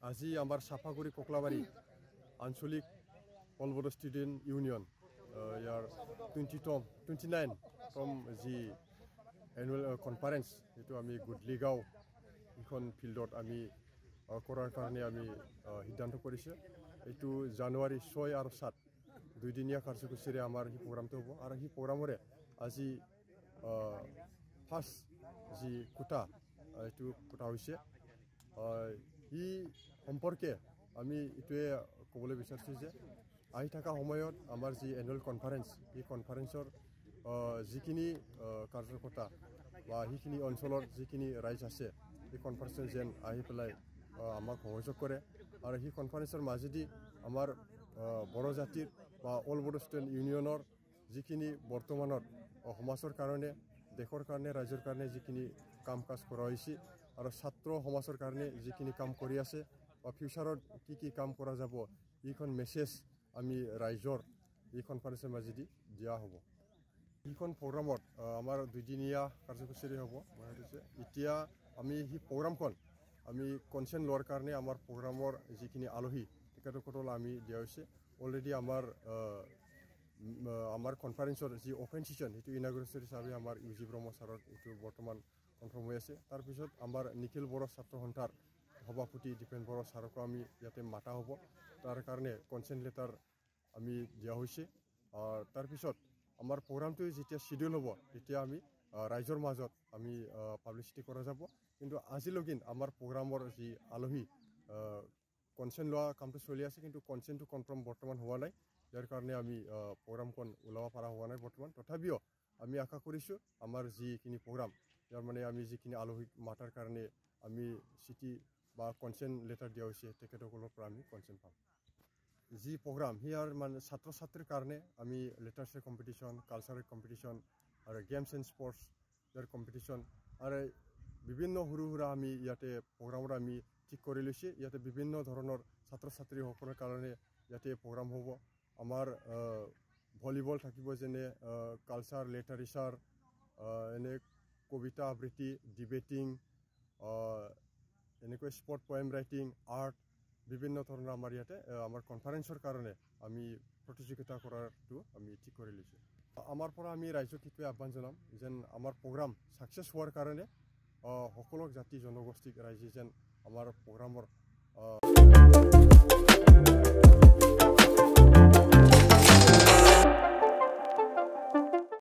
আজি আমাৰ চাফাগুৰি কোকলাবাৰী আঞ্চলিক অলবদ ষ্টুডেণ্ট ইউনিয়ন ইয়াৰ 29তম যি এনুৱেল কনফাৰেন্স এইটো আমি গুডলিগাঁও এখন ফিল্ডত আমি কৰাৰ কাৰণে আমি সিদ্ধান্ত কৰিছে। এইটো জানুৱাৰী 6 আৰু 7 দুইদিনীয়া কাৰ্যসূচীৰে আমাৰ এই প্ৰগ্ৰামটো হ'ব আৰু সেই প্ৰগ্ৰামৰে আজি ফাৰ্ষ্ট যি কোটা এইটো কোটা হৈছে। ই সম্পৰ্কে আমি এইটোৱে ক'বলৈ বিচাৰিছোঁ যে আহি থকা সময়ত আমাৰ যি এনুৱেল কনফাৰেন্স এই কনফাৰেন্সৰ যিখিনি কাৰ্যকৰ্তা বা সেইখিনি অঞ্চলৰ যিখিনি ৰাইজ আছে এই কনফাৰেন্সত যেন আহি পেলাই আমাক সহযোগ কৰে আৰু সেই কনফাৰেন্সৰ মাজেদি আমাৰ বড়ো জাতিৰ বা অল বড়ো ষ্টুডেণ্ট ইউনিয়নৰ যিখিনি বৰ্তমানত সমাজৰ কাৰণে দেশৰ কাৰণে ৰাজ্যৰ কাৰণে যিখিনি কাম কাজ কৰা হৈছে আৰু ছাত্ৰ সমাজৰ কাৰণে যিখিনি কাম কৰি আছে বা ফিউচাৰত কি কাম কৰা যাব এইখন মেছেজ আমি ৰাইজৰ এই কনফাৰেন্সৰ মাজেদি দিয়া হ'ব। এইখন প্ৰগ্ৰামত আমাৰ দুইদিনীয়া কাৰ্যসূচীৰে হ'ব। এতিয়া আমি সেই প্ৰগ্ৰামখন আমি কনচেণ্ট লোৱাৰ কাৰণে আমাৰ প্ৰগ্ৰামৰ যিখিনি আলহী তেখেতসকলক আমি দিয়া হৈছে। অলৰেডি আমাৰ কনফাৰেন্সৰ যি অপেন ছেশ্যন সেইটো ইনাগুৰেশ্যন হিচাপে আমাৰ ইউজি ব্ৰহ্ম ছাৰৰ এইটো বৰ্তমান কনফাৰ্ম হৈ আছে। তাৰপিছত আমাৰ নিখিল বড়ো ছাত্ৰ সন্থাৰ সভাপতি দীপেন বড়ো ছাৰকো আমি ইয়াতে মাতা হ'ব। তাৰ কাৰণে কনচেণ্ট লেটাৰ আমি দিয়া হৈছে। তাৰপিছত আমাৰ প্ৰগ্ৰামটো যেতিয়া শ্বিডিউল হ'ব তেতিয়া আমি ৰাইজৰ মাজত আমি পাব্লিচিটি কৰা যাব। কিন্তু আজিলৈকে আমাৰ প্ৰগ্ৰামৰ যি আলহী কনচেণ্ট লোৱা কামটো চলি আছে, কিন্তু কনচেণ্টটো কনফাৰ্ম বৰ্তমান হোৱা নাই। ইয়াৰ কাৰণে আমি প্ৰগ্ৰামখন ওলাব পৰা হোৱা নাই বৰ্তমান। তথাপিও আমি আশা কৰিছোঁ আমাৰ যিখিনি প্ৰগ্ৰাম ইয়াৰ মানে আমি যিখিনি আলহীক মাতাৰ কাৰণে আমি চিঠি বা কনচেণ্ট লেটাৰ দিয়া হৈছে তেখেতসকলৰ পৰা আমি কনচেণ্ট পাম। যি প্ৰগ্ৰাম সেয়াৰ মানে ছাত্ৰ ছাত্ৰীৰ কাৰণে আমি লিটাৰেচাৰ কম্পিটিশ্যন, কালচাৰেল কম্পিটিশ্যন আৰু games and sports year competition আৰু বিভিন্ন সৰু সুৰা আমি ইয়াতে প্ৰগ্ৰামত আমি ঠিক কৰি লৈছে। ইয়াতে বিভিন্ন ধৰণৰ ছাত্ৰ ছাত্ৰীসকলৰ কাৰণে ইয়াতে প্ৰগ্ৰাম হ'ব। আমাৰ ভলীবল থাকিব, যেনে কালচাৰ, লিটাৰেচাৰ, এনে কবিতা আবৃত্তি, ডিবেটিং, এনেকৈ স্পৰ্ট পয়েম ৰাইটিং, আৰ্ট, বিভিন্ন ধৰণৰ আমাৰ ইয়াতে আমাৰ কনফাৰেন্সৰ কাৰণে আমি প্ৰতিযোগিতা কৰাটো আমি ঠিক কৰি লৈছোঁ। আমাৰ পৰা আমি ৰাইজক সেইটোৱে আহ্বান জনাম যেন আমাৰ প্ৰগ্ৰাম ছাকচেছ হোৱাৰ কাৰণে সকলো জাতি জনগোষ্ঠীক ৰাইজে যেন আমাৰ প্ৰগ্ৰামৰ